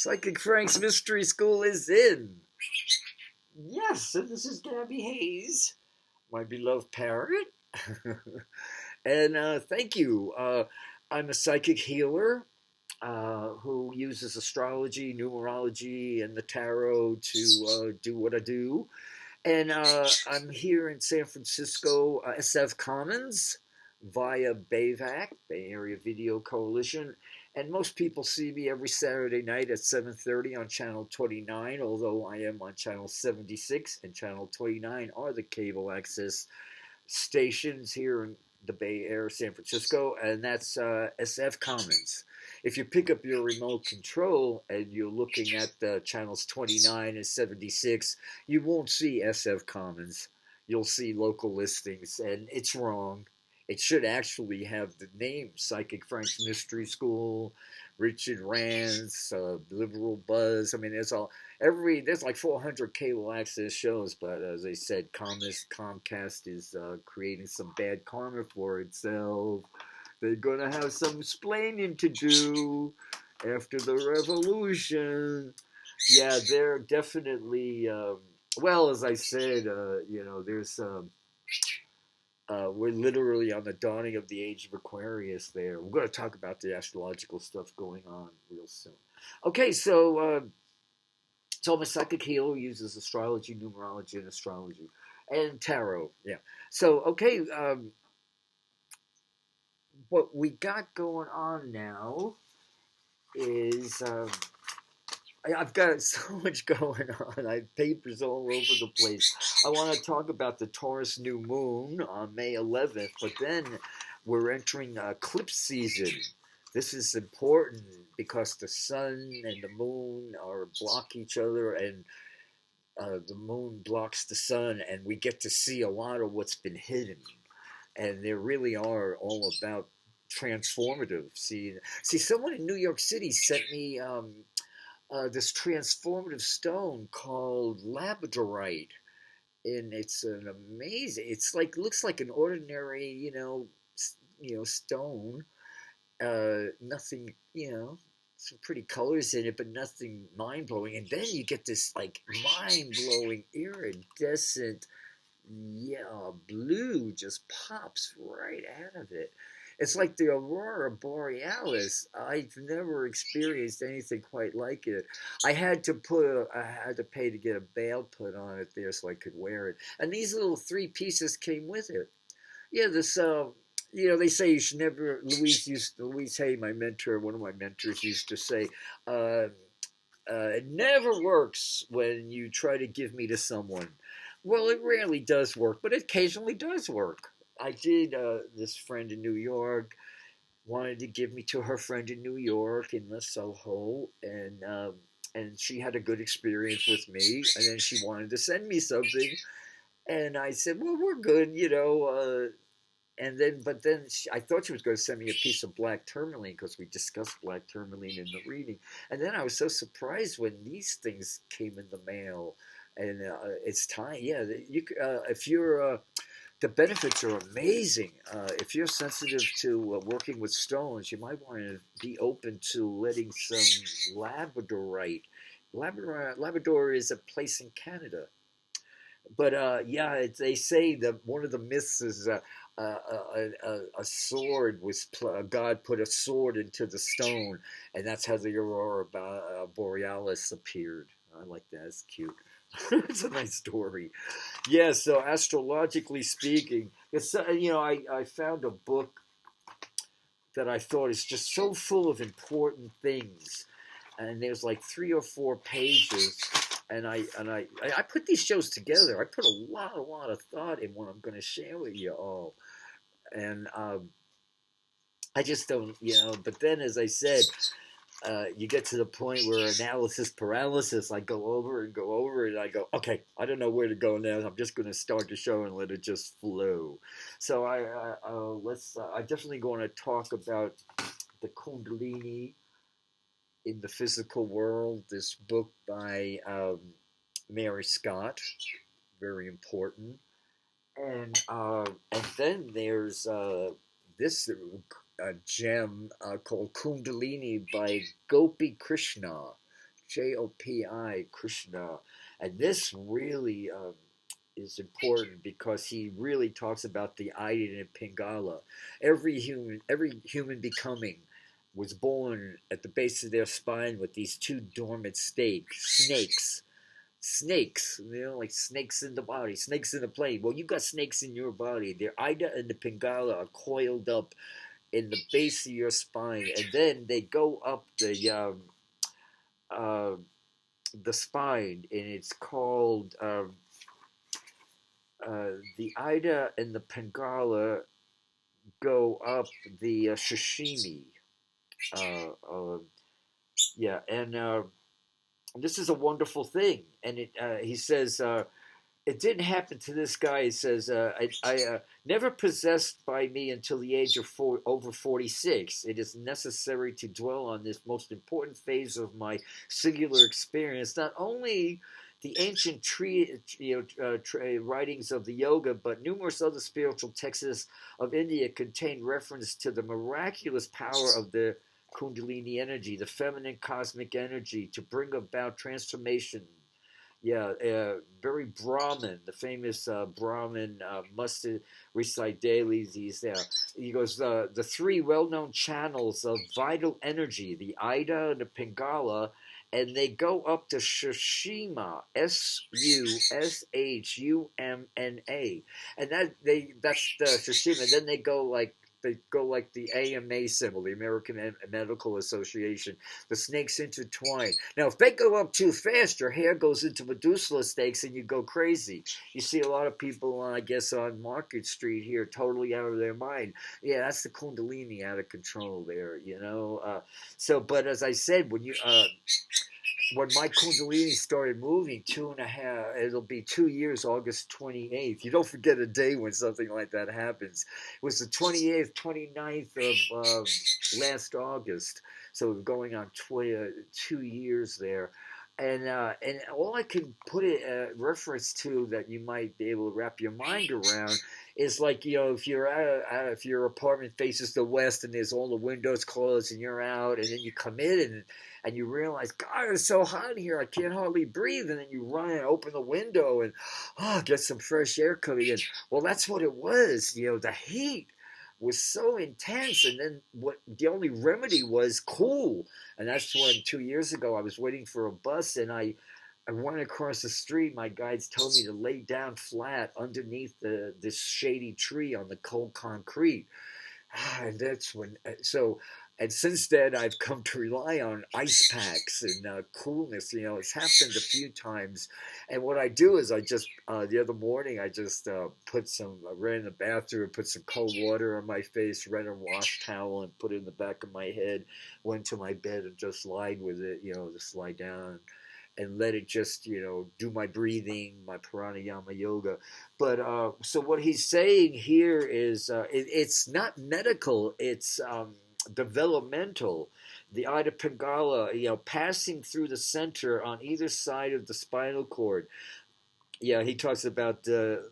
Psychic Frank's Mystery School is in. Yes, and this is Gabby Hayes, my beloved parrot. And thank you. I'm a psychic healer who uses astrology, numerology, and the tarot to do what I do. And I'm here in San Francisco, SF Commons, via BAVAC, Bay Area Video Coalition. And most people see me every Saturday night at 7:30 on Channel 29, although I am on Channel 76 and Channel 29 are the cable access stations here in the Bay Area, San Francisco, and that's SF Commons. If you pick up your remote control and you're looking at channels 29 and 76, you won't see SF Commons. You'll see local listings, and it's wrong. It should actually have the name Psychic Frank's Mystery School, Richard Rand's, Liberal Buzz. I mean, there's like 400 cable access shows, but as I said, Comcast is creating some bad karma for itself. They're gonna have some explaining to do after the revolution. Yeah, they're definitely. Well, as I said, we're literally on the dawning of the age of Aquarius there. We're going to talk about the astrological stuff going on real soon. Okay, so I'm a psychic healer who uses astrology, numerology, and astrology. And tarot, yeah. So, okay, what we got going on now is... I've got so much going on. I have papers all over the place. I want to talk about the Taurus new moon on May 11th, but then we're entering eclipse season. This is important because the sun and the moon block each other, and the moon blocks the sun, and we get to see a lot of what's been hidden. And they really are all about transformative. See, someone in New York City sent me... this transformative stone called Labradorite, and it's an amazing. It's like looks like an ordinary, stone. Nothing, some pretty colors in it, but nothing mind blowing. And then you get this like mind blowing iridescent, blue just pops right out of it. It's like the aurora borealis. I've never experienced anything quite like it. I had to pay to get a veil put on it there so I could wear it. And these little 3 pieces came with it. Yeah, this they say you should never. Louise Hay, my mentor, one of my mentors, used to say, it never works when you try to give me to someone. Well, it rarely does work, but it occasionally does work. I did, this friend in New York wanted to give me to her friend in New York in the Soho, and she had a good experience with me, and then she wanted to send me something, and I said, well, we're good, but then I thought she was going to send me a piece of black tourmaline because we discussed black tourmaline in the reading, and then I was so surprised when these things came in the mail, and it's time, if you're... the benefits are amazing. If you're sensitive to working with stones, you might want to be open to letting some Labradorite. Labrador is a place in Canada. But they say that one of the myths is a sword was God put a sword into the stone, and that's how the aurora borealis appeared. I like that. It's cute. It's a nice story. Yeah, so astrologically speaking, it's I found a book that I thought is just so full of important things, and there's like 3 or 4 pages, and I put these shows together. I put a lot of thought in what I'm going to share with you all, and I just don't, But then, as I said. You get to the point where analysis paralysis. I go over it, and I go, okay, I don't know where to go now. I'm just going to start the show and let it just flow. So I definitely going to talk about the Kundalini in the physical world. This book by Mary Scott, very important, and then there's this. A gem called Kundalini by Gopi Krishna. Jopi, Krishna. And this really is important because he really talks about the Ida and Pingala. Every human becoming was born at the base of their spine with these two dormant snakes, like snakes in the body, snakes in the plane. Well, you got snakes in your body. The Ida and the Pingala are coiled up in the base of your spine, and then they go up the spine, and it's called the Ida and the Pingala go up the sashimi. Yeah, and this is a wonderful thing. And he says it didn't happen to this guy. He says I never possessed by me until the age of over 46. It is necessary to dwell on this most important phase of my singular experience, not only the ancient writings of the yoga, but numerous other spiritual texts of India contain reference to the miraculous power of the Kundalini energy, the feminine cosmic energy, to bring about transformation. Yeah, very Brahmin, the famous Brahmin must recite daily. He goes, the three well-known channels of vital energy, the Ida and the Pingala, and they go up to Sushumna, Sushumna, and that's the Sushumna. Then they go like the AMA symbol, the American Medical Association. The snakes intertwine. Now, if they go up too fast, your hair goes into medulla snakes and you go crazy. You see a lot of people, I guess, on Market Street here, totally out of their mind. Yeah, that's the Kundalini out of control there, but as I said, when my Kundalini started moving, it'll be 2 years, August 28th. You don't forget a day when something like that happens. It was the 28th, 29th of last August. So we're going on 2 years there. And all I can put it reference to that you might be able to wrap your mind around is like, if if your apartment faces the west and there's all the windows closed and you're out, and then you come in and you realize, God, it's so hot here, I can't hardly breathe, and then you run and open the window and get some fresh air coming in. Well, that's what it was. The heat was so intense, and then the only remedy was cool. And that's when 2 years ago I was waiting for a bus, and I went across the street. My guides told me to lay down flat underneath this shady tree on the cold concrete. And that's when and since then, I've come to rely on ice packs and coolness. It's happened a few times. And what I do is I just, the other morning, I just I ran in the bathroom, put some cold water on my face, ran a wash towel and put it in the back of my head, went to my bed and just lied with it, just lie down and let it just, do my breathing, my pranayama yoga. But so what he's saying here is it's not medical, it's developmental. The Ida Pingala, passing through the center on either side of the spinal cord. Yeah, he talks about the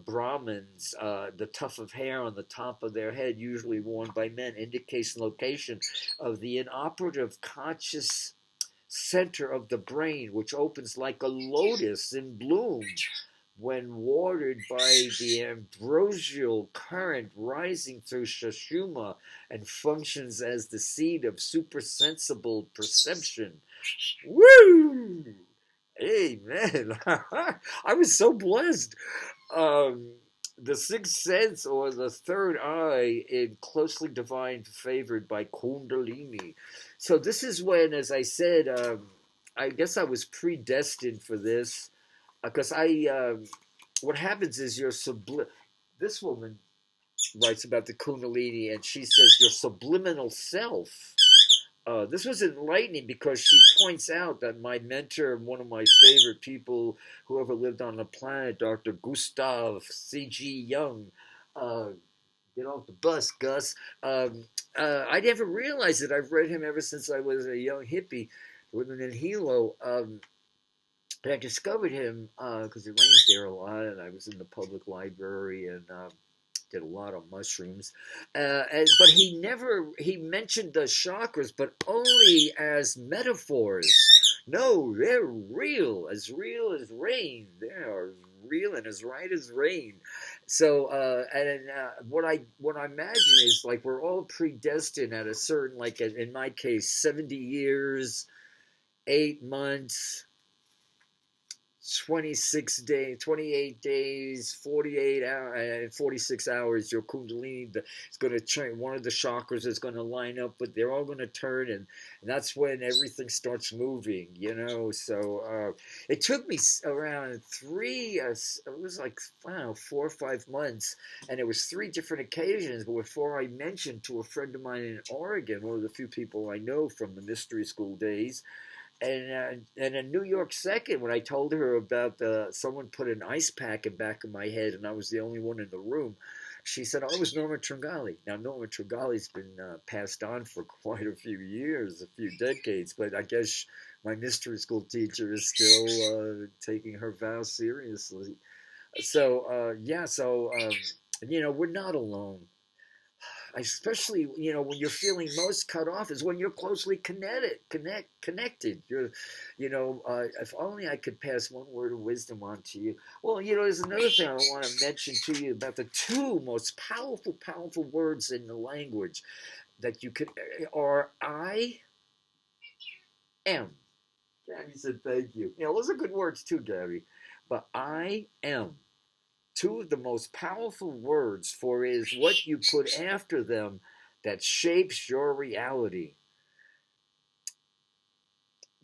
Brahmins, the tuft of hair on the top of their head, usually worn by men, indicates the location of the inoperative conscious center of the brain, which opens like a lotus in bloom when watered by the ambrosial current rising through Sushumna, and functions as the seed of supersensible perception. Woo! Amen. I was so blessed. The sixth sense, or the third eye, in closely divine favored by Kundalini. So this is when, as I said, I guess I was predestined for this. Because what happens is this woman writes about the Kundalini, and she says your subliminal self. This was enlightening because she points out that my mentor, one of my favorite people who ever lived on the planet, Dr. Gustav C.G. Jung, get off the bus, Gus. I never realized it. I've read him ever since I was a young hippie living in Hilo. And I discovered him because it rains there a lot, and I was in the public library and did a lot of mushrooms. But he mentioned the chakras, but only as metaphors. No, they're real as rain. They are real and as right as rain. So, what I imagine is like we're all predestined at a certain, like in my case, 70 years, 8 months, 26 days, 28 days, 48 hours, 46 hours, your Kundalini is going to turn, one of the chakras is going to line up, but they're all going to turn, and that's when everything starts moving, you know. So it took me around it was like, I don't know, 4 or 5 months, and it was 3 different occasions before I mentioned to a friend of mine in Oregon, one of the few people I know from the mystery school days, and in New York second, when I told her about someone put an ice pack in back of my head and I was the only one in the room, she said, "Oh, it was Norma Tringali." Now, Norma Tringali's been passed on for quite a few years, a few decades, but I guess my mystery school teacher is still taking her vows seriously. So, you know, we're not alone. Especially, you know, when you're feeling most cut off is when you're closely connected. You're, you know, if only I could pass one word of wisdom on to you. Well, you know, there's another thing I want to mention to you about the 2 most powerful words in the language that you could are I am. Gabby said thank you. You know, those are good words too, Gabby. But I am. 2 of the most powerful words, for it is what you put after them that shapes your reality.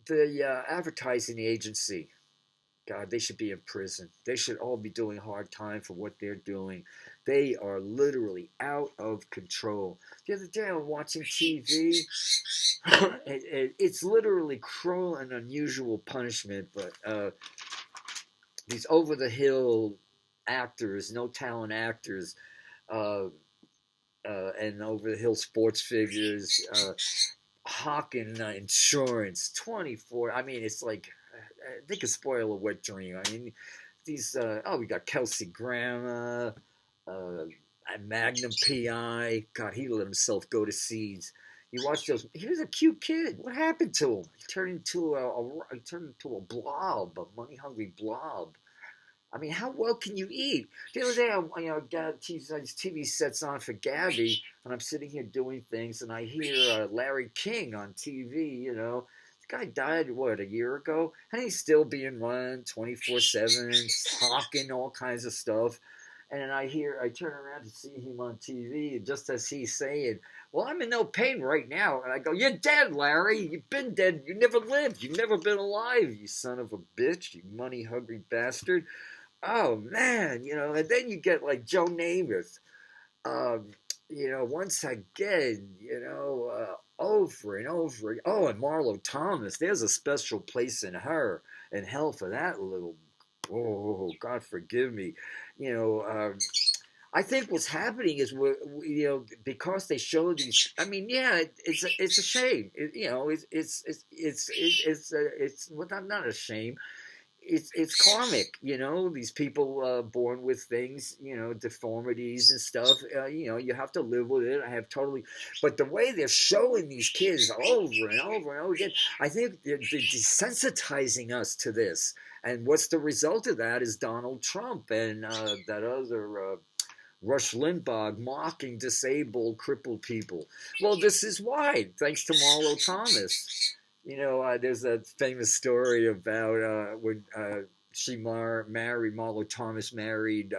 The advertising agency, God, they should be in prison. They should all be doing hard time for what they're doing. They are literally out of control. The other day I was watching TV. It's literally cruel and unusual punishment, but these over-the-hill actors, no talent actors, uh, and over the hill sports figures, hawking insurance 24. I mean, it's like they could spoil a wet dream. I mean, these. We got Kelsey Grammer, Magnum PI. God, he let himself go to seeds. You watch those. He was a cute kid. What happened to him? He turned into a blob, a money-hungry blob. I mean, how well can you eat? The other day, TV sets on for Gabby, and I'm sitting here doing things, and I hear Larry King on TV. You know, the guy died a year ago, and he's still being run 24/7, talking all kinds of stuff. And I turn around to see him on TV, and just as he's saying, "Well, I'm in no pain right now," and I go, "You're dead, Larry. You've been dead. You never lived. You've never been alive. You son of a bitch. You money-hungry bastard." Oh man, you know, and then you get like Joe Namath, um, you know, once again, you know, over and over. Oh, and Marlo Thomas, there's a special place in her in hell for that little. Oh, God forgive me, you know. I think what's happening is you know, because they show these. I mean, yeah, it's a shame. You know, it's well, not a shame. It's karmic, you know. These people born with things, you know, deformities and stuff. You know, you have to live with it. I have totally, but the way they're showing these kids over and over and over again, I think they're desensitizing us to this. And what's the result of that is Donald Trump and that other. Rush Limbaugh mocking disabled, crippled people. Well, this is why, thanks to Marlo Thomas. You know, there's a famous story about when Marlo Thomas married,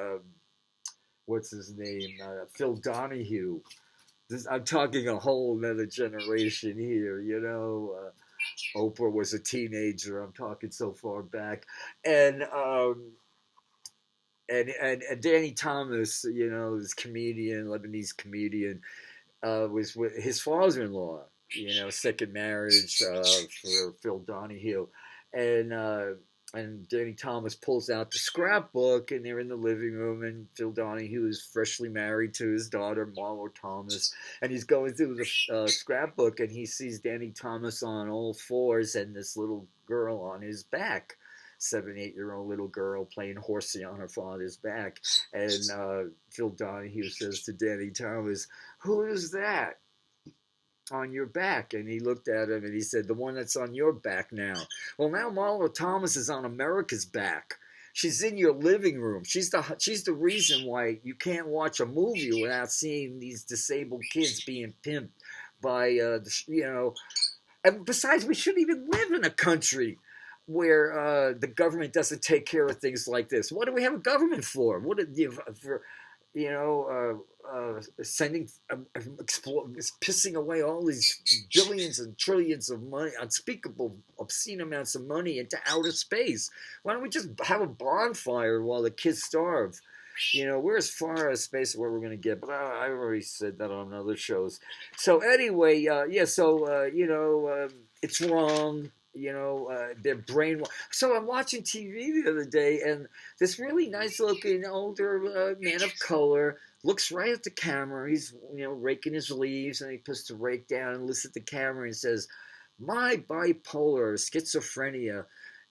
what's his name, Phil Donahue. I'm talking a whole other generation here, you know. Oprah was a teenager. I'm talking so far back. And Danny Thomas, you know, this comedian, Lebanese comedian, was with his father-in-law, you know, second marriage for Phil Donahue, and Danny Thomas pulls out the scrapbook, and they're in the living room, and Phil Donahue is freshly married to his daughter Marlo Thomas, and he's going through the scrapbook, and he sees Danny Thomas on all fours and this little girl on his back. 7, 8-year-old little girl playing horsey on her father's back. And Phil Donahue says to Danny Thomas, "Who is that?" on your back. And he looked at him and he said, the one that's on your back now. Well, now Marlo Thomas is on America's back. She's in your living room. She's the reason why you can't watch a movie without seeing these disabled kids being pimped by, and besides, we shouldn't even live in a country where the government doesn't take care of things like this. What do we have a government for? What for? Sending, pissing away all these billions and trillions of money, unspeakable, obscene amounts of money into outer space. Why don't we just have a bonfire while the kids starve? We're as far out of space as where we're going to get, but I already said that on other shows. So anyway, it's wrong. Their brain. So I'm watching TV the other day, and this really nice-looking older man of color looks right at the camera. He's raking his leaves, and he puts the rake down and looks at the camera and says, "My bipolar schizophrenia."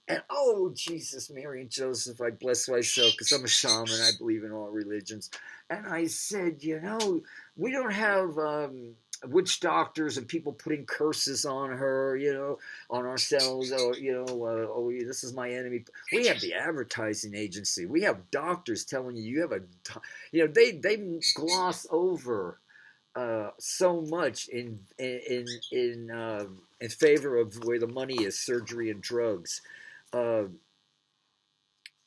And oh, Jesus, Mary and Joseph, I bless myself because I'm a shaman. I believe in all religions. And I said, we don't have witch doctors and people putting curses on her, on ourselves. This is my enemy. We have the advertising agency. We have doctors telling you have they gloss over so much in favor of where the money is, surgery and drugs.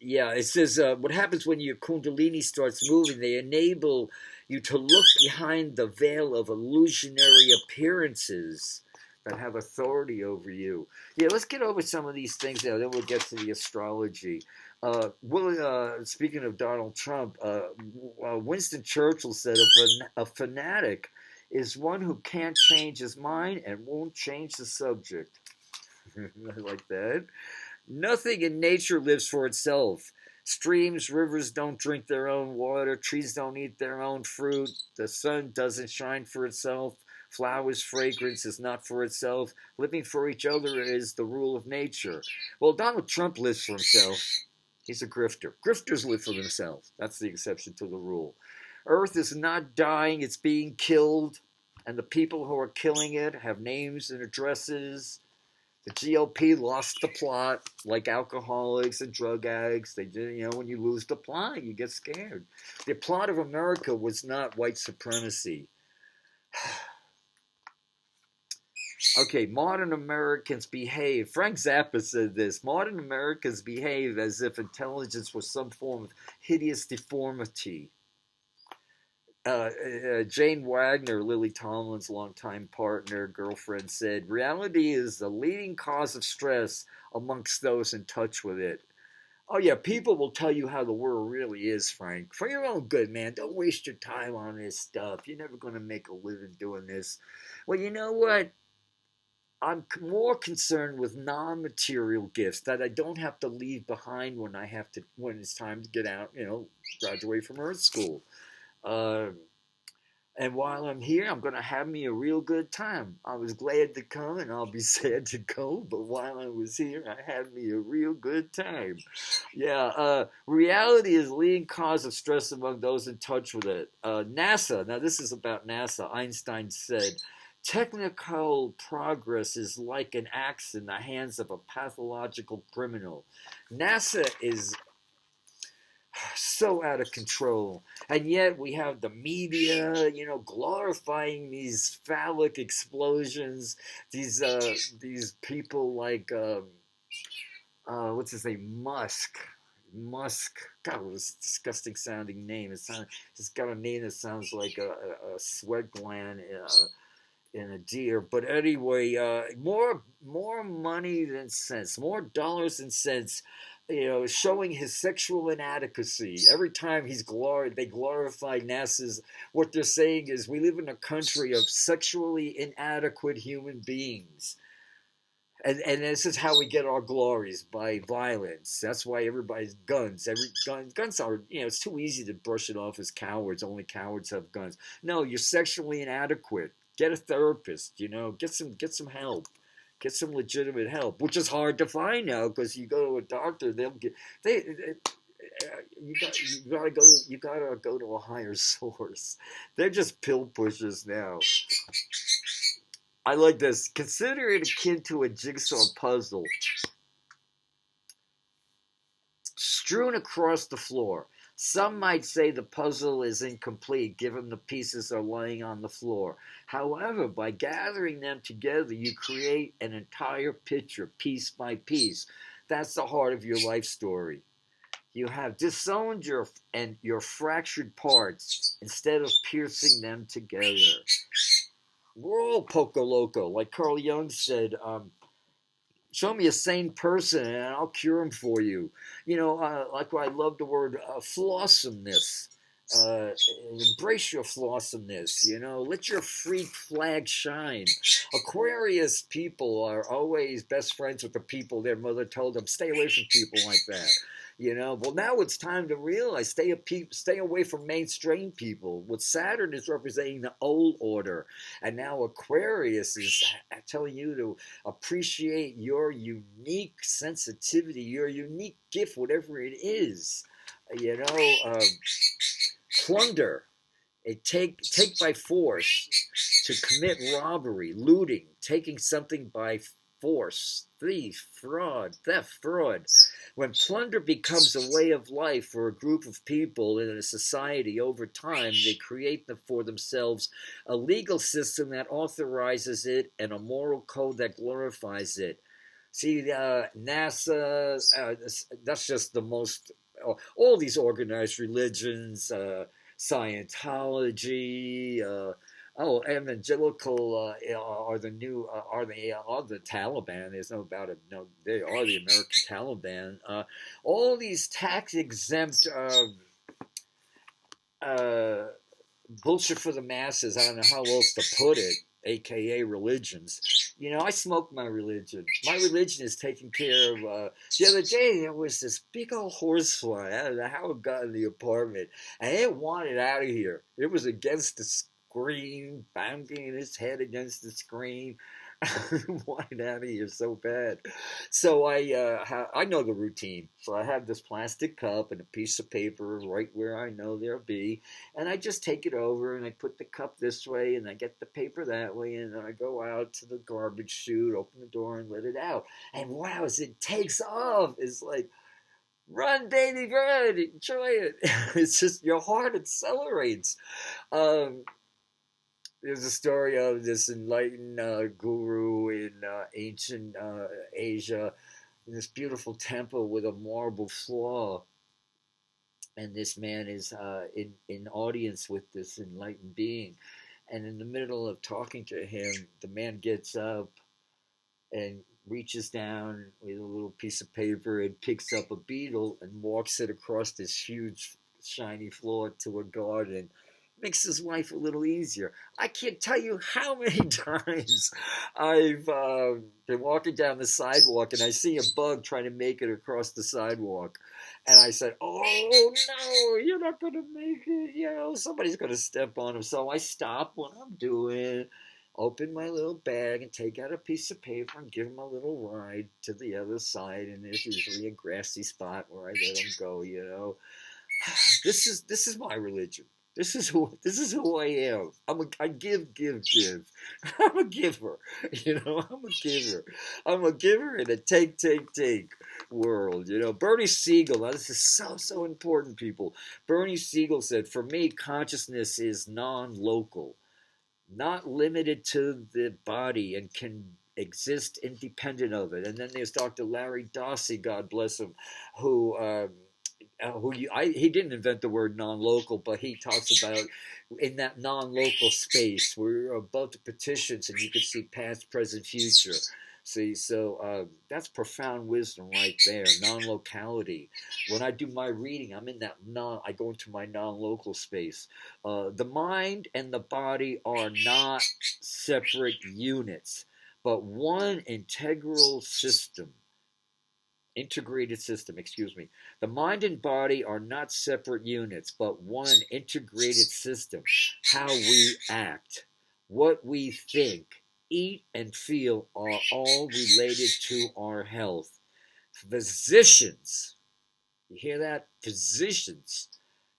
It says what happens when your Kundalini starts moving, they enable you to look behind the veil of illusionary appearances that have authority over you. Yeah, let's get over some of these things now, then we'll get to the astrology. Speaking of Donald Trump, Winston Churchill said a fanatic is one who can't change his mind and won't change the subject. I like that. Nothing in nature lives for itself. Streams, rivers don't drink their own water. Trees don't eat their own fruit. The sun doesn't shine for itself. Flowers' fragrance is not for itself. Living for each other is the rule of nature. Well, Donald Trump lives for himself. He's a grifter. Grifters live for themselves. That's the exception to the rule. Earth is not dying. It's being killed. And the people who are killing it have names and addresses. The GOP lost the plot, like alcoholics and drug addicts. They did, when you lose the plot, you get scared. The plot of America was not white supremacy. Okay, modern Americans behave. Frank Zappa said this. Modern Americans behave as if intelligence was some form of hideous deformity. Jane Wagner, Lily Tomlin's longtime partner, girlfriend, said, reality is the leading cause of stress amongst those in touch with it. Oh, yeah, people will tell you how the world really is, Frank. For your own good, man. Don't waste your time on this stuff. You're never going to make a living doing this. Well, you know what? I'm more concerned with non-material gifts that I don't have to leave behind when it's time to get out, graduate from Earth School. And while I'm here, I'm going to have me a real good time. I was glad to come and I'll be sad to go, but while I was here, I had me a real good time. Yeah, reality is the leading cause of stress among those in touch with it. NASA, now this is about NASA. Einstein said, technical progress is like an axe in the hands of a pathological criminal. NASA is so out of control, and yet we have the media, glorifying these phallic explosions. These people like what's his name, Musk. God, what a disgusting sounding name. It's got a name that sounds like a sweat gland in a deer. But anyway, more money than sense, more dollars than sense. Showing his sexual inadequacy. Every time they glorify NASA's, what they're saying is we live in a country of sexually inadequate human beings. And this is how we get our glories, by violence. That's why everybody's guns. Guns are, it's too easy to brush it off as cowards. Only cowards have guns. No, you're sexually inadequate. Get a therapist, get some help. Get some legitimate help, which is hard to find now because you go to a doctor, you gotta go to a higher source. They're just pill pushers now. I like this. Consider it akin to a jigsaw puzzle strewn across the floor. Some might say the puzzle is incomplete given the pieces are laying on the floor. However, by gathering them together, you create an entire picture, piece by piece. That's the heart of your life story. You have disowned your fractured parts instead of piercing them together. We're all poco loco. Like Carl Jung said, show me a sane person and I'll cure him for you. You know, like I love the word flawsomeness. Embrace your flawsomeness, you know, let your freak flag shine. Aquarius people are always best friends with the people their mother told them, stay away from people like that. You know, well, now it's time to realize, stay away from mainstream people. What Saturn is representing the old order, and now Aquarius is telling you to appreciate your unique sensitivity, your unique gift, whatever it is. You know, plunder, take by force, to commit robbery, looting, taking something by force, theft, fraud. When plunder becomes a way of life for a group of people in a society, over time they create for themselves a legal system that authorizes it and a moral code that glorifies it. See, NASA, that's just the most, all these organized religions, Scientology, evangelical are the new are the Taliban. There's no about it. No, they are the American Taliban. All these tax exempt bullshit for the masses. I don't know how else to put it. AKA religions. You know, I smoke my religion. My religion is taking care of. The other day there was this big old horsefly. I don't know how it got in the apartment, and it wanted out of here. It was against the screen, banging its head against the screen. Wanted out of here so bad. So I know the routine. So I have this plastic cup and a piece of paper right where I know there'll be, and I just take it over and I put the cup this way and I get the paper that way, and then I go out to the garbage chute, open the door and let it out. And wow, as it takes off, it's like, run, baby, run, enjoy it. It's just your heart accelerates. There's a story of this enlightened guru in ancient Asia, in this beautiful temple with a marble floor. And this man is in audience with this enlightened being. And in the middle of talking to him, the man gets up and reaches down with a little piece of paper and picks up a beetle and walks it across this huge, shiny floor to a garden. Makes his life a little easier. I can't tell you how many times I've been walking down the sidewalk and I see a bug trying to make it across the sidewalk. And I said, oh no, you're not going to make it. You know, somebody's going to step on him. So I stop what I'm doing, open my little bag and take out a piece of paper and give him a little ride to the other side. And there's usually a grassy spot where I let him go, you know. This is my religion. This is who I am. I give. I'm a giver. You know, I'm a giver. I'm a giver in a take world. You know, Bernie Siegel. Now this is so important, people. Bernie Siegel said, "For me, consciousness is non-local, not limited to the body, and can exist independent of it." And then there's Dr. Larry Dossey, God bless him, who. He didn't invent the word non-local, but he talks about in that non-local space where you're above the petitions and you can see past, present, future. See, so that's profound wisdom right there. Non-locality. When I do my reading, I'm in that I go into my non-local space. The mind and the body are not separate units, but one integral system. Integrated system, excuse me. The mind and body are not separate units, but one integrated system. How we act, what we think, eat, and feel are all related to our health. Physicians, you hear that? Physicians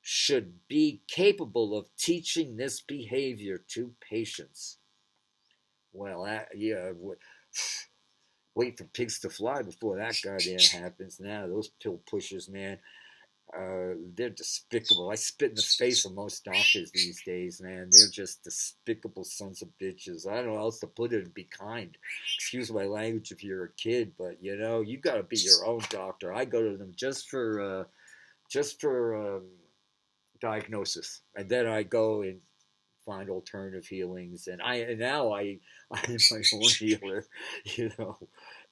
should be capable of teaching this behavior to patients. Well, yeah, wait for pigs to fly before that goddamn happens. Now those pill pushers, man, they're despicable. I spit in the face of most doctors these days, man. They're just despicable sons of bitches. I don't know how else to put it and be kind. Excuse my language if you're a kid, but you know, you got to be your own doctor. I go to them just for diagnosis, and then I go and find alternative healings. And now I'm my own healer, you know.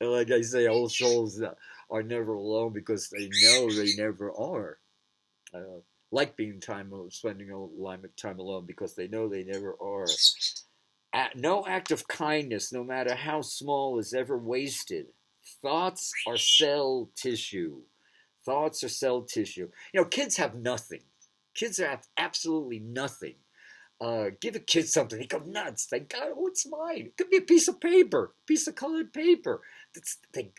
And like I say, old souls are never alone because they know they never are. Like spending a lot of time alone because they know they never are. No act of kindness, no matter how small, is ever wasted. Thoughts are cell tissue. Thoughts are cell tissue. You know, kids have nothing. Kids have absolutely nothing. Give a kid something, they go nuts. They go, oh, it's mine. It could be a piece of paper, piece of colored paper. Thank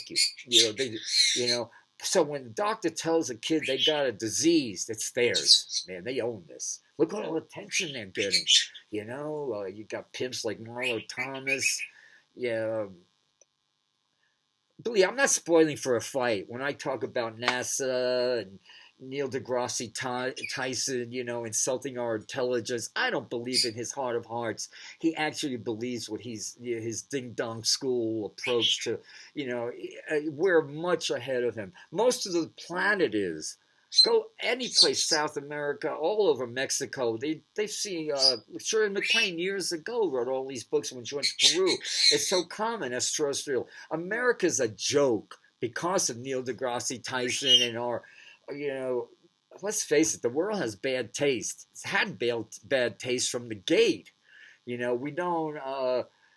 you. You know. So when the doctor tells a kid they got a disease, it's theirs. Man, they own this. Look at all the attention they're getting. You know, you got pimps like Marlo Thomas. Yeah, believe I'm not spoiling for a fight when I talk about NASA and Neil deGrasse Tyson, you know, insulting our intelligence. I don't believe in his heart of hearts. He actually believes what his ding dong school approach to, you know, we're much ahead of him. Most of the planet is. Go any place, South America, all over Mexico. They've seen Shirley MacLaine years ago wrote all these books when she went to Peru. It's so common, extraterrestrial. America's a joke because of Neil deGrasse Tyson and our, you know, let's face it, the world has bad taste. It's had bad taste from the gate. You know, we don't,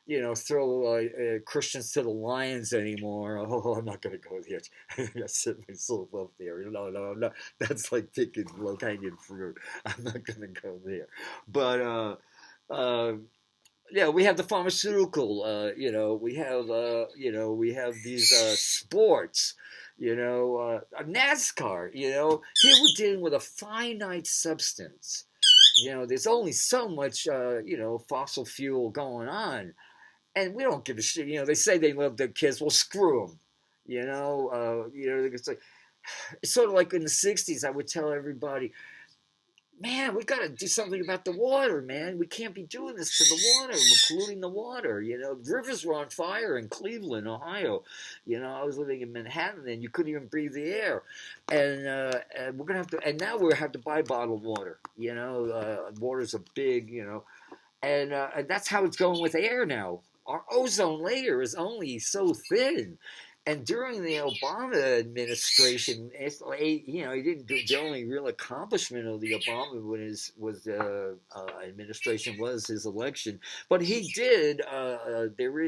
you know, throw Christians to the lions anymore. Oh, I'm not going to go there. I set myself up there. No. That's like picking low-hanging fruit. I'm not going to go there. But, yeah, we have the pharmaceutical, you know, we have these sports, you know, NASCAR, you know, here we're dealing with a finite substance. You know, there's only so much, you know, fossil fuel going on, and we don't give a shit. You know, they say they love their kids. Well, screw them. You know, it's sort of like in the '60s. I would tell everybody, man, we got to do something about the water, man. We can't be doing this to the water. We're polluting the water. You know, rivers were on fire in Cleveland, Ohio. You know, I was living in Manhattan, and you couldn't even breathe the air. And we're gonna have to. And now we have to buy bottled water. You know, water's a big. You know, and that's how it's going with air now. Our ozone layer is only so thin. And during the Obama administration, you know, he didn't do the only real accomplishment of the Obama administration was his election, but he did.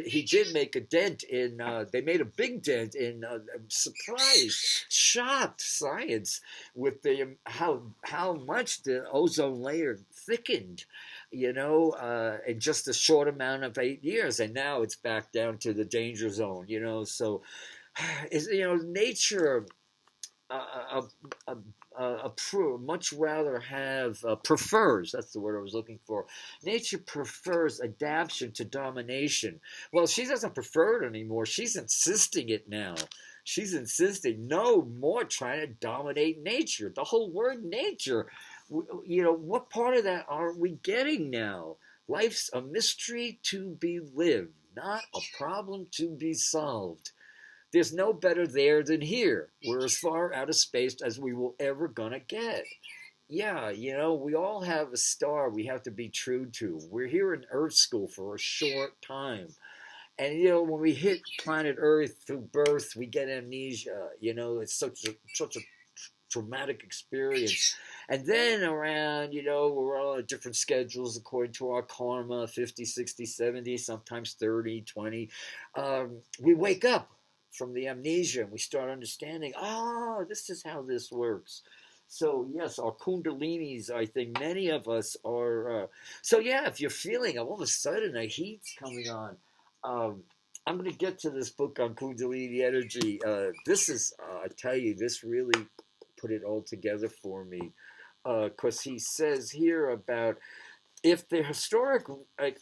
He did make a dent in. They made a big dent in surprise, shocked science with the how much the ozone layer thickened, you know, in just a short amount of 8 years, and now it's back down to the danger zone, you know. So, is you know, nature much rather have prefers. That's the word I was looking for. Nature prefers adaptation to domination. Well, she doesn't prefer it anymore. She's insisting it now. She's insisting no more trying to dominate nature. The whole word nature, you know, what part of that are we getting now? Life's a mystery to be lived, not a problem to be solved. There's no better there than here. We're as far out of space as we will ever gonna get. Yeah, you know, we all have a star we have to be true to. We're here in Earth School for a short time. And, you know, when we hit planet Earth through birth, we get amnesia. You know, it's such a traumatic experience. And then around, you know, we're all on different schedules according to our karma, 50, 60, 70, sometimes 30, 20. We wake up from the amnesia and we start understanding, oh, this is how this works. So, yes, our kundalinis, I think many of us are. So, yeah, if you're feeling all of a sudden a heat's coming on, I'm going to get to this book on Kundalini energy. This is, I tell you, this really put it all together for me. Because he says here about if the historic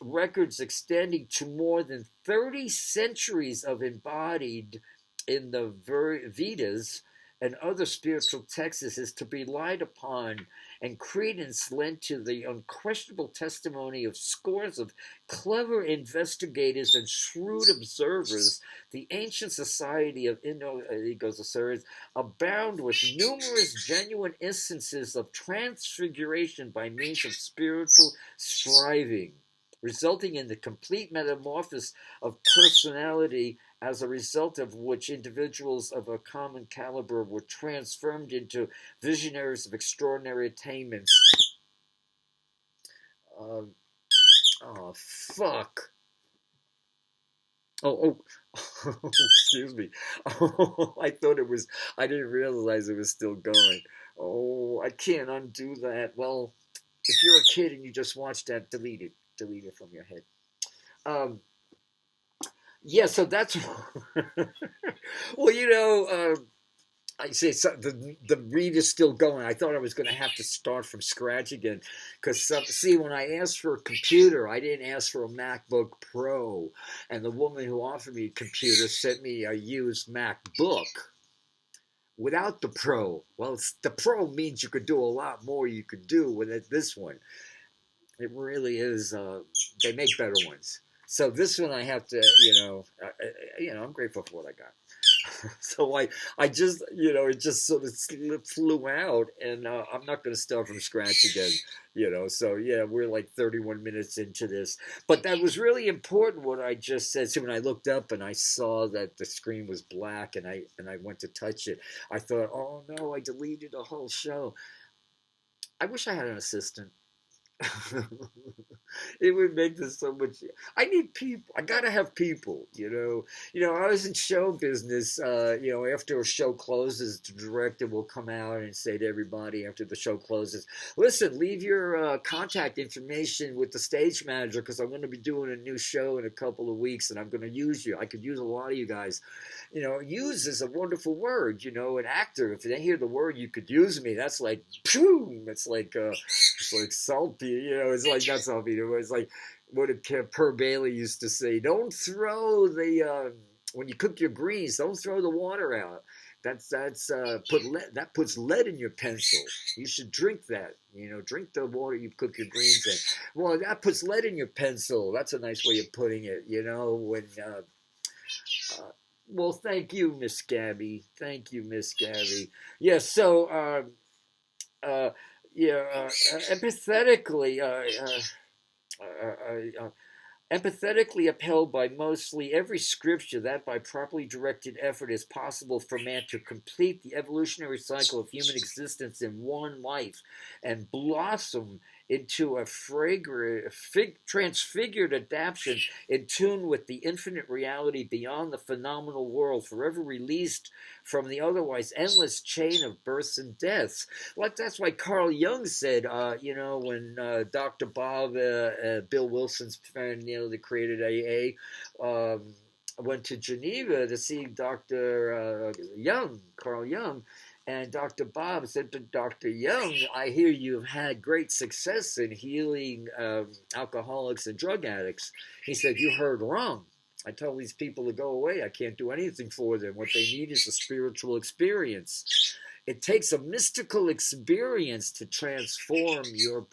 records extending to more than 30 centuries of embodied in the Vedas and other spiritual texts is to be relied upon and credence lent to the unquestionable testimony of scores of clever investigators and shrewd observers, the ancient society of Indo-Ecos abound with numerous genuine instances of transfiguration by means of spiritual striving, resulting in the complete metamorphosis of personality, as a result of which individuals of a common caliber were transformed into visionaries of extraordinary attainments. Oh, fuck. Oh, excuse me. Oh, I thought it was, I didn't realize it was still going. Oh, I can't undo that. Well, if you're a kid and you just watched that, delete it. Delete it from your head. Yeah, so that's, well, I say so, the read is still going. I thought I was going to have to start from scratch again. Because, see, when I asked for a computer, I didn't ask for a MacBook Pro. And the woman who offered me a computer sent me a used MacBook without the Pro. Well, the Pro means you could do a lot more you could do with this one. It really is. They make better ones. So this one I have to, I'm grateful for what I got. So I just, it just sort of flew out, and I'm not going to start from scratch again, So yeah, we're like 31 minutes into this, but that was really important what I just said. So when I looked up and I saw that the screen was black, and I went to touch it, I thought, oh no, I deleted the whole show. I wish I had an assistant. It would make this so much. I need people. I gotta have people. I was in show business. After a show closes, the director will come out and say to everybody after the show closes, "Listen, leave your contact information with the stage manager because I'm going to be doing a new show in a couple of weeks, and I'm going to use you. I could use a lot of you guys." Use is a wonderful word. An actor, if they hear the word "you could use me," that's like, phew. It's like salty. It's like not salty. It's like what Per Bailey used to say: "Don't throw the when you cook your greens, don't throw the water out. That puts lead in your pencil. You should drink that. Drink the water you cook your greens in. Well, that puts lead in your pencil. That's a nice way of putting it. Well, thank you, Miss Gabby. Thank you, Miss Gabby. Yes. So, empathetically. Empathetically upheld by mostly every scripture that by properly directed effort is possible for man to complete the evolutionary cycle of human existence in one life and blossom into a transfigured adaptation in tune with the infinite reality beyond the phenomenal world, forever released from the otherwise endless chain of births and deaths. Like that's why Carl Jung said, when Dr. Bob, Bill Wilson's friend, that created AA, went to Geneva to see Dr. Carl Jung, and Dr. Bob said to Dr. Jung, "I hear you've had great success in healing alcoholics and drug addicts." He said, "You heard wrong. I tell these people to go away. I can't do anything for them. What they need is a spiritual experience. It takes a mystical experience to transform your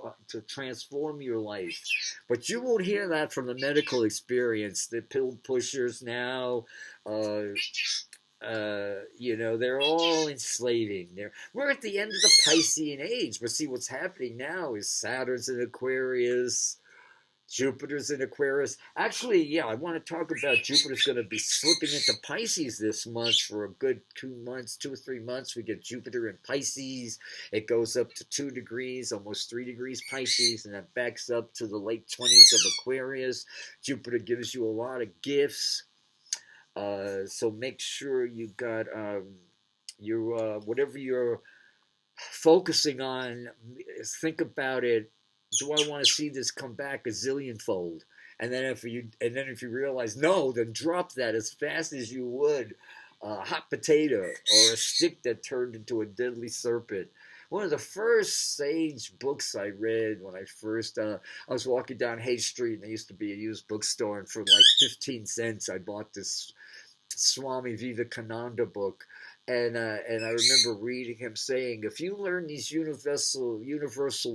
life. But you won't hear that from the medical experience. The pill pushers now, they're all enslaving. We're at the end of the Piscean age. But see, what's happening now is Saturn's in Aquarius, Jupiter's in Aquarius. Actually, yeah, I want to talk about Jupiter's going to be slipping into Pisces this month for a good 2 months, 2 or 3 months. We get Jupiter in Pisces. It goes up to 2 degrees, almost 3 degrees Pisces, and that backs up to the late 20s of Aquarius. Jupiter gives you a lot of gifts. So make sure you got your whatever you're focusing on, think about it. Do I want to see this come back a zillionfold? And then if you realize no, then drop that as fast as you would a hot potato or a stick that turned into a deadly serpent. one of the first sage books I read when I first, I was walking down Hay Street, and there used to be a used bookstore, and for like 15 cents, I bought this Swami Vivekananda book. And I remember reading him saying, if you learn these universal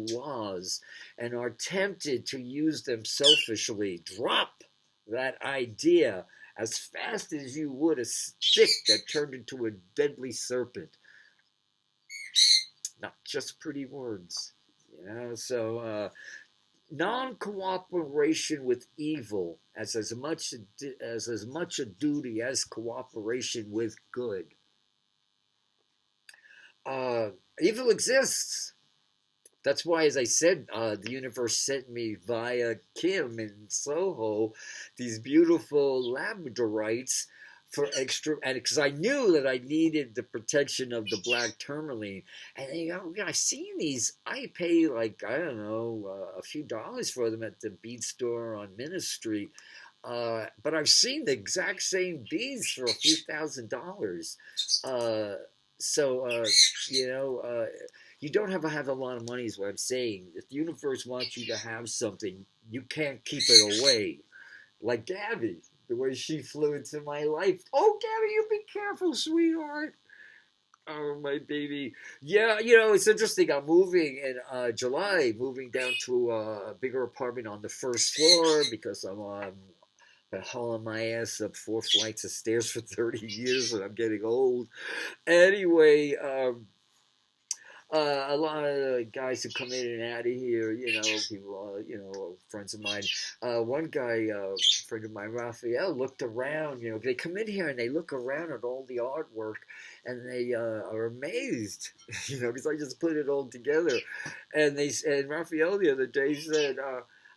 laws and are tempted to use them selfishly, drop that idea as fast as you would a stick that turned into a deadly serpent. Not just pretty words, you know. So non-cooperation with evil as much a duty as cooperation with good. Evil exists. That's why, as I said, the universe sent me via Kim in Soho these beautiful Labradorites for extra, and because I knew that I needed the protection of the black tourmaline. And you know, I've seen these. I pay like, I don't know, a few dollars for them at the bead store on Minna Street. But I've seen the exact same beads for a few $1,000s. You know, you don't have to have a lot of money is what I'm saying. If the universe wants you to have something, you can't keep it away. Like Gabby, the way she flew into my life. Oh, Gabby, you be careful, sweetheart. Oh, my baby. Yeah, you know, it's interesting. I'm moving in July, moving down to a bigger apartment on the first floor because I'm been hauling my ass up 4 flights of stairs for 30 years and I'm getting old. Anyway, a lot of the guys who come in and out of here, you know, people, you know, friends of mine. One guy, friend of mine, Raphael, looked around. You know, they come in here and they look around at all the artwork, and they are amazed, you know, because I just put it all together. And Raphael the other day said,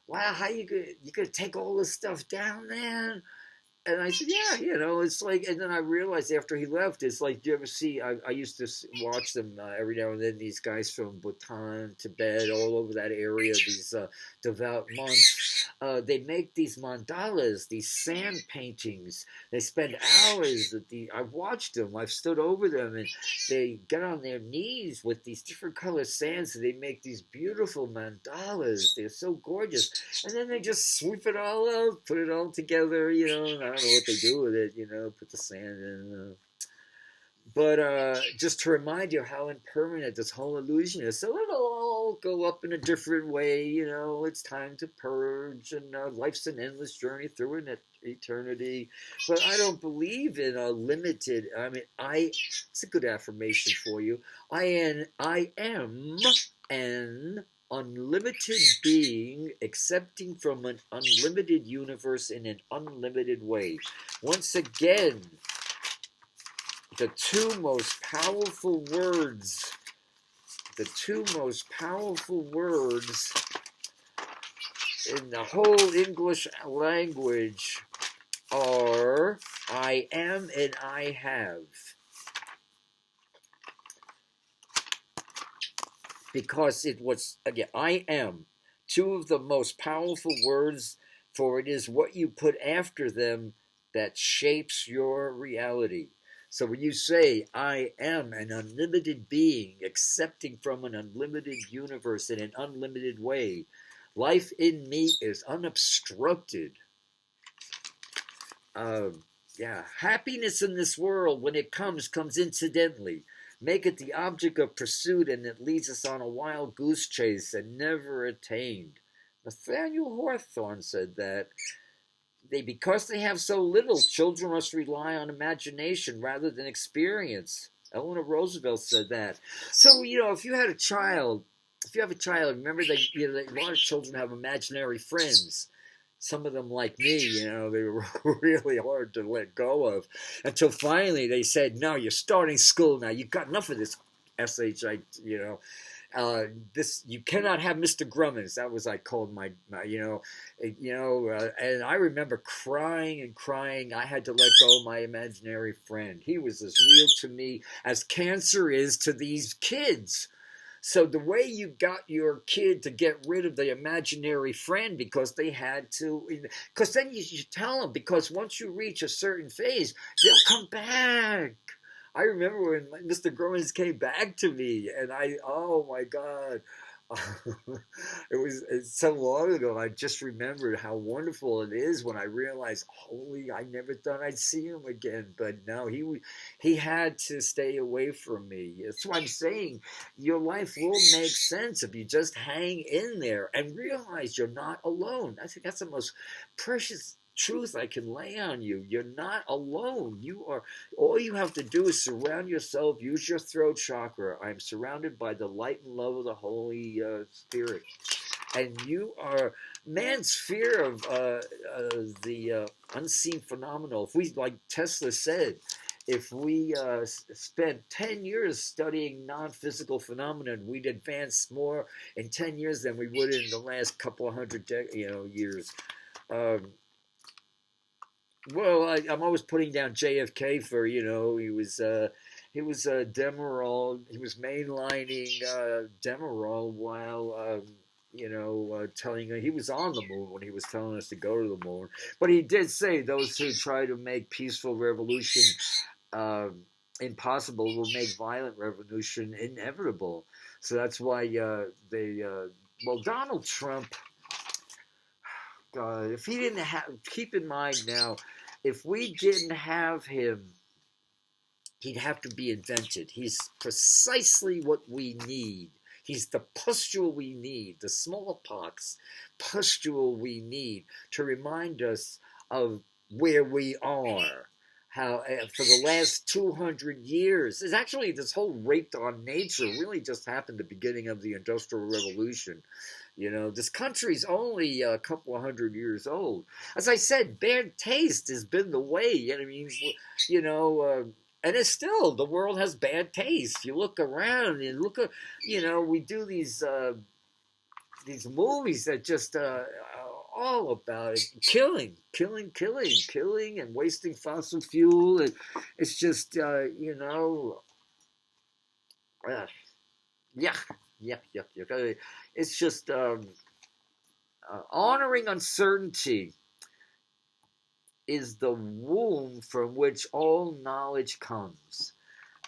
"Wow, how you gonna take all this stuff down, man?" And I said, yeah, you know, it's like, and then I realized after he left, it's like, do you ever see, I used to watch them every now and then, these guys from Bhutan, Tibet, all over that area, these devout monks, they make these mandalas, these sand paintings. They spend hours I've watched them, I've stood over them, and they get on their knees with these different color sands, and they make these beautiful mandalas. They're so gorgeous. And then they just sweep it all up, put it all together, you know, and I don't know what they do with it, you know, put the sand in. But just to remind you how impermanent this whole illusion is. So it'll all go up in a different way, you know. It's time to purge, and life's an endless journey through an eternity. But I don't believe in a limited, I mean, it's a good affirmation for you. I am an unlimited being accepting from an unlimited universe in an unlimited way. Once again, the two most powerful words in the whole English language are I am and I have. Because it was, again, I am, two of the most powerful words, for it is what you put after them that shapes your reality. So when you say, I am an unlimited being, accepting from an unlimited universe in an unlimited way, life in me is unobstructed. Happiness in this world, when it comes incidentally. Make it the object of pursuit, and it leads us on a wild goose chase and never attained. Nathaniel Hawthorne said that. Because they have so little, children must rely on imagination rather than experience. Eleanor Roosevelt said that. So, you know, if you have a child, remember that, you know, a lot of children have imaginary friends. Some of them, like me, you know, they were really hard to let go of. Until finally they said, no, you're starting school now. You've got enough of this SHI, you know. You cannot have Mr. Grummins. That was, I called my and I remember crying and crying. I had to let go of my imaginary friend. He was as real to me as cancer is to these kids. So the way you got your kid to get rid of the imaginary friend, because they had to, because then you tell them, because once you reach a certain phase, they'll come back. I remember when Mr. Groens came back to me, and oh my God. It's so long ago. I just remembered how wonderful it is when I realized, holy, I never thought I'd see him again. But no, he had to stay away from me. That's why I'm saying your life will make sense if you just hang in there and realize you're not alone. I think that's the most precious truth I can lay on you. You're not alone. You are. All you have to do is surround yourself. Use your throat chakra. I'm surrounded by the light and love of the Holy Spirit, and you are. Man's fear of the unseen phenomenal. If we, like Tesla said, if we spent 10 years studying non-physical phenomena, we'd advance more in 10 years than we would in the last couple of hundred years. Well, I'm always putting down JFK for he was Demerol. He was mainlining Demerol while telling he was on the moon when he was telling us to go to the moon. But he did say those who try to make peaceful revolution impossible will make violent revolution inevitable. So that's why Donald Trump. If he didn't have, keep in mind now, if we didn't have him, he'd have to be invented. He's precisely what we need. He's the pustule we need, the smallpox pustule we need to remind us of where we are. How for the last 200 years, it's actually this whole rape on nature really just happened at the beginning of the Industrial Revolution. This country's only a couple of hundred years old. As I said, bad taste has been the way. I mean, and it's still, the world has bad taste. You look around and look at, we do these movies that just all about it. Killing, and wasting fossil fuel. And it's just, Yuck. It's just honoring uncertainty is the womb from which all knowledge comes.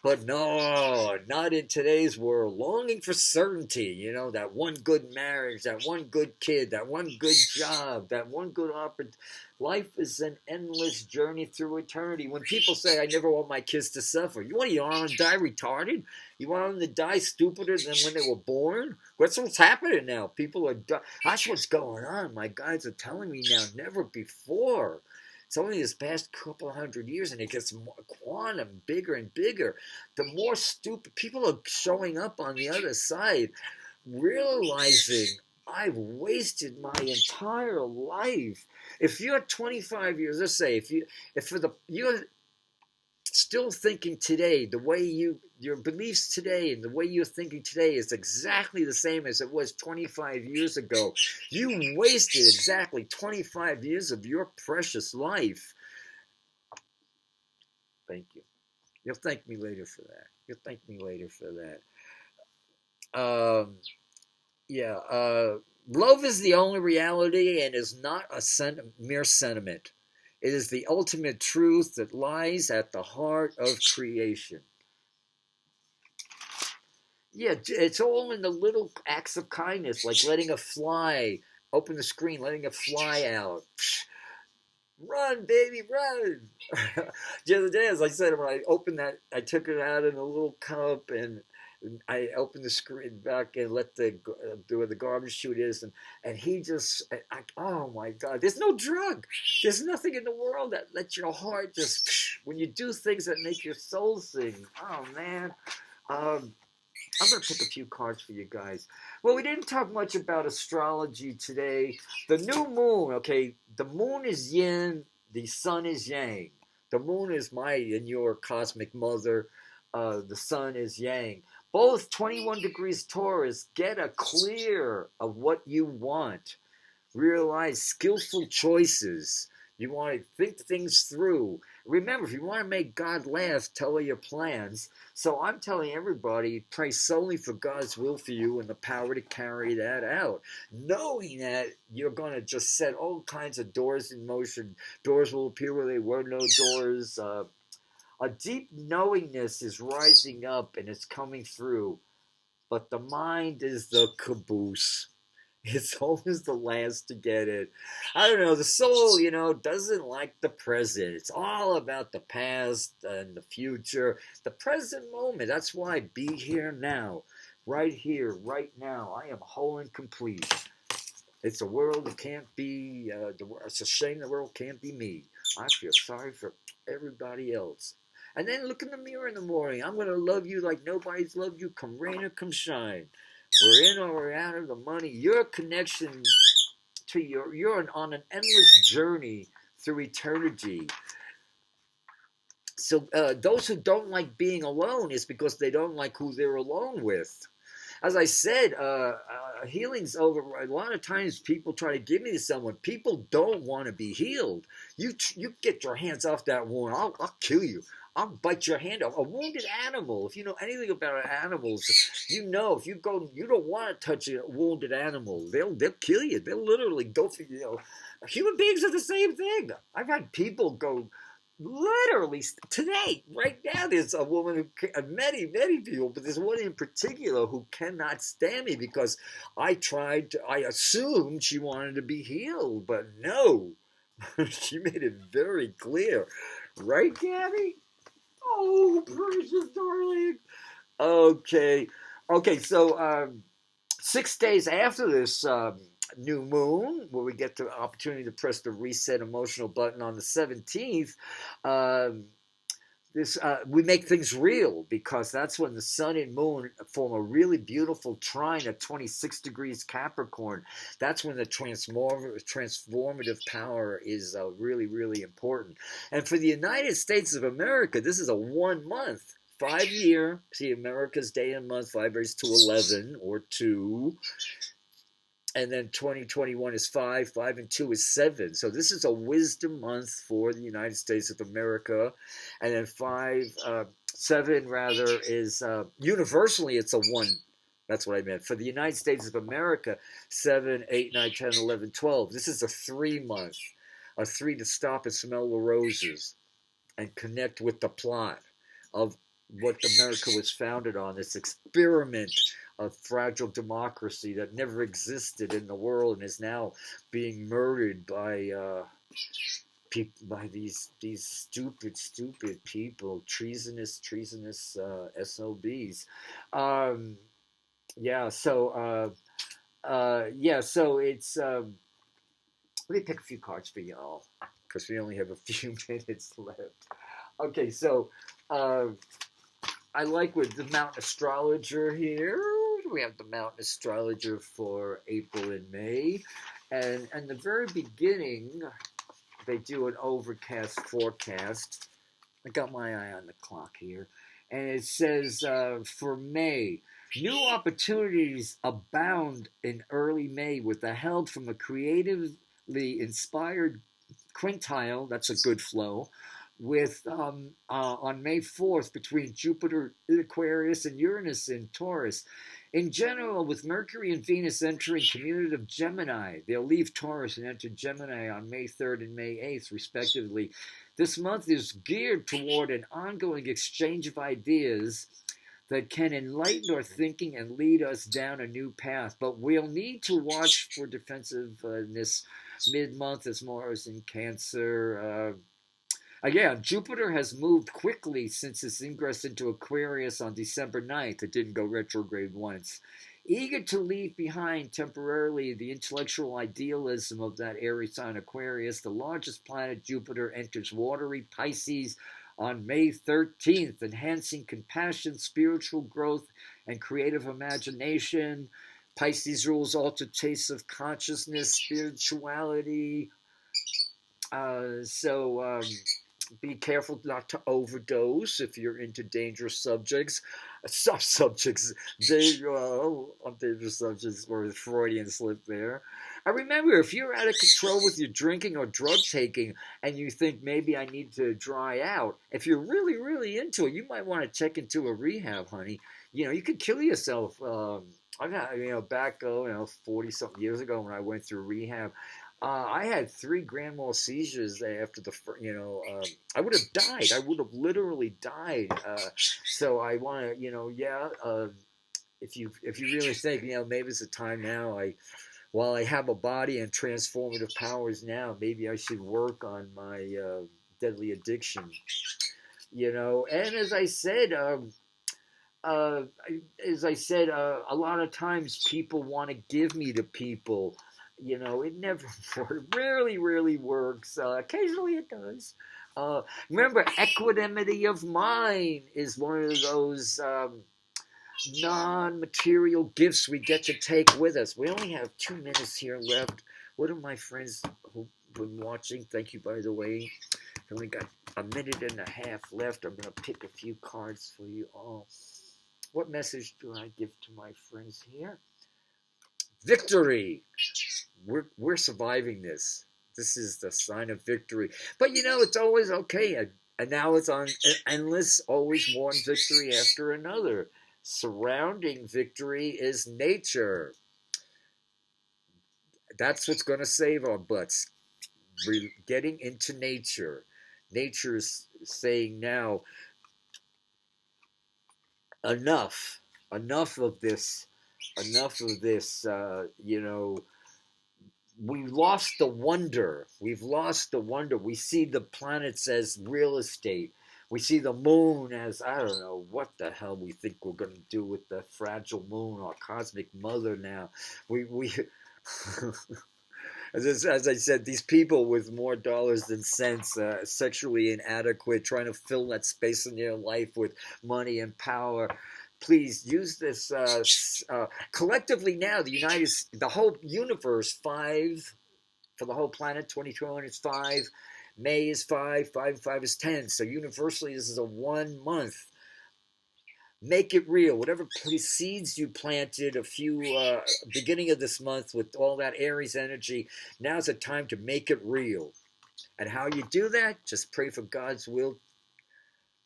But no, not in today's world. Longing for certainty, that one good marriage, that one good kid, that one good job, that one good opportunity. Life is an endless journey through eternity. When people say, I never want my kids to suffer, you want them to die retarded? You want them to die stupider than when they were born? That's what's happening now. People are that's what's going on. My guides are telling me now, never before. It's only this past couple of hundred years, and it gets more quantum, bigger and bigger. The more stupid people are showing up on the other side, realizing I've wasted my entire life. If you're 25 years, let's say, you're still thinking today, the way your beliefs today and the way you're thinking today is exactly the same as it was 25 years ago. You wasted exactly 25 years of your precious life. Thank you. You'll thank me later for that. Love is the only reality and is not a mere sentiment. It is the ultimate truth that lies at the heart of creation. Yeah, it's all in the little acts of kindness, like letting a fly open the screen, letting a fly out. Run, baby, run! The other day, as I said, when I opened that, I took it out in a little cup and I opened the screen back and let where the garbage chute is, and he just, oh my God, there's no drug. There's nothing in the world that lets your heart just, when you do things that make your soul sing. Oh man. I'm going to pick a few cards for you guys. Well, we didn't talk much about astrology today. The new moon, okay, the moon is yin, the sun is yang. The moon is my and your cosmic mother. The sun is yang. Both 21 degrees Taurus. Get a clear of what you want. Realize skillful choices. You want to think things through. Remember, if you want to make God laugh, tell her your plans. So I'm telling everybody, pray solely for God's will for you and the power to carry that out. Knowing that you're going to just set all kinds of doors in motion. Doors will appear where there were no doors. A deep knowingness is rising up and it's coming through, but the mind is the caboose. It's always the last to get it. I don't know. The soul, doesn't like the present. It's all about the past and the future. The present moment. That's why be here now. Right here, right now. I am whole and complete. It's a world that can't be, it's a shame the world can't be me. I feel sorry for everybody else. And then look in the mirror in the morning. I'm going to love you like nobody's loved you. Come rain or come shine. We're in or we're out of the money. Your connection to you're on an endless journey through eternity. So those who don't like being alone is because they don't like who they're alone with. As I said, healing's over. A lot of times people try to give me to someone. People don't want to be healed. You get your hands off that wound. I'll kill you. I'll bite your hand off. A wounded animal, if you know anything about animals, if you don't want to touch a wounded animal, they'll kill you. They'll literally go for you. Human beings are the same thing. I've had people go literally today, right now, there's a woman many people, but there's one in particular who cannot stand me because I assumed she wanted to be healed, but no. She made it very clear. Right, Gabby? Oh, precious darling. Okay, so 6 days after this new moon, where we get the opportunity to press the reset emotional button on the 17th, we make things real, because that's when the sun and moon form a really beautiful trine at 26 degrees Capricorn. That's when the transformative power is really, really important. And for the United States of America, this is a 1 month, 5 year. See, America's day and month, 5 days to 11 or 2. And then 2021 is 5, 5 and 2 is 7. So this is a wisdom month for the United States of America. And then 7 rather is, universally it's a 1. That's what I meant. For the United States of America, 7, 8, 9, 10, 11, 12. This is a 3 month. A 3 to stop and smell the roses and connect with the plot of what America was founded on, this experiment of fragile democracy that never existed in the world and is now being murdered by these stupid people, treasonous SOBs. So it's let me pick a few cards for y'all, because we only have a few minutes left. Okay, so I like with the Mountain Astrologer here. We have the Mountain Astrologer for April and May. And in the very beginning, they do an overcast forecast. I got my eye on the clock here. And it says for May, new opportunities abound in early May with the help from a creatively inspired quintile. That's a good flow. With on May 4th between Jupiter in Aquarius and Uranus in Taurus. In general, with Mercury and Venus entering commutative Gemini, they'll leave Taurus and enter Gemini on May 3rd and May 8th, respectively. This month is geared toward an ongoing exchange of ideas that can enlighten our thinking and lead us down a new path. But we'll need to watch for defensiveness mid-month as Mars in Cancer. Again, Jupiter has moved quickly since its ingress into Aquarius on December 9th. It didn't go retrograde once. Eager to leave behind temporarily the intellectual idealism of that Aries sign Aquarius, the largest planet, Jupiter, enters watery Pisces on May 13th, enhancing compassion, spiritual growth, and creative imagination. Pisces rules altered tastes of consciousness, spirituality. Be careful not to overdose if you're into dangerous subjects. Dangerous subjects, or Freudian slip there. And remember, if you're out of control with your drinking or drug taking and you think maybe I need to dry out, if you're really, really into it, you might want to check into a rehab, honey. You could kill yourself. I've had, back, 40-something years ago when I went through rehab, I had 3 grand mal seizures after I would have died. I would have literally died. So I want to, if you really think, maybe it's a time now. While I have a body and transformative powers now, maybe I should work on my deadly addiction. And uh, a lot of times people want to give me to people. It never rarely, rarely works. Occasionally it does. Remember, equanimity of mind is one of those non-material gifts we get to take with us. We only have 2 minutes here left. What are my friends who've been watching? Thank you, by the way. I've only got a minute and a half left. I'm going to pick a few cards for you all. What message do I give to my friends here? Victory. We're surviving this. This is the sign of victory. But it's always okay. And now it's on endless, always one victory after another. Surrounding victory is nature. That's what's going to save our butts. We're getting into nature. Nature is saying now, enough of this. We've lost the wonder. We see the planets as real estate. We see the moon as, I don't know what the hell we think we're going to do with the fragile moon, our cosmic mother now. We as I said, these people with more dollars than sense, sexually inadequate, trying to fill that space in their life with money and power. Please use this collectively now. The whole universe, 5 for the whole planet. 2021 is 5. May is 5. 5 and 5 is 10. So universally, this is a 1 month. Make it real. Whatever seeds you planted a few beginning of this month with all that Aries energy, now's the time to make it real. And how you do that? Just pray for God's will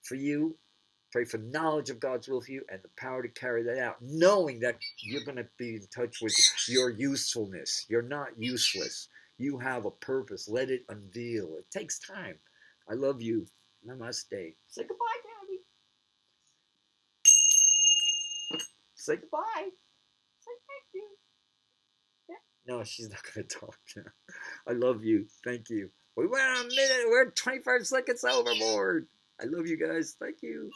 for you. Pray for knowledge of God's will for you and the power to carry that out, knowing that you're going to be in touch with your usefulness. You're not useless. You have a purpose. Let it unveil. It takes time. I love you. Namaste. Say goodbye, Daddy. Say goodbye. Say thank you. Yeah. No, she's not going to talk now. I love you. Thank you. We went a minute. We're 25 seconds overboard. I love you guys. Thank you.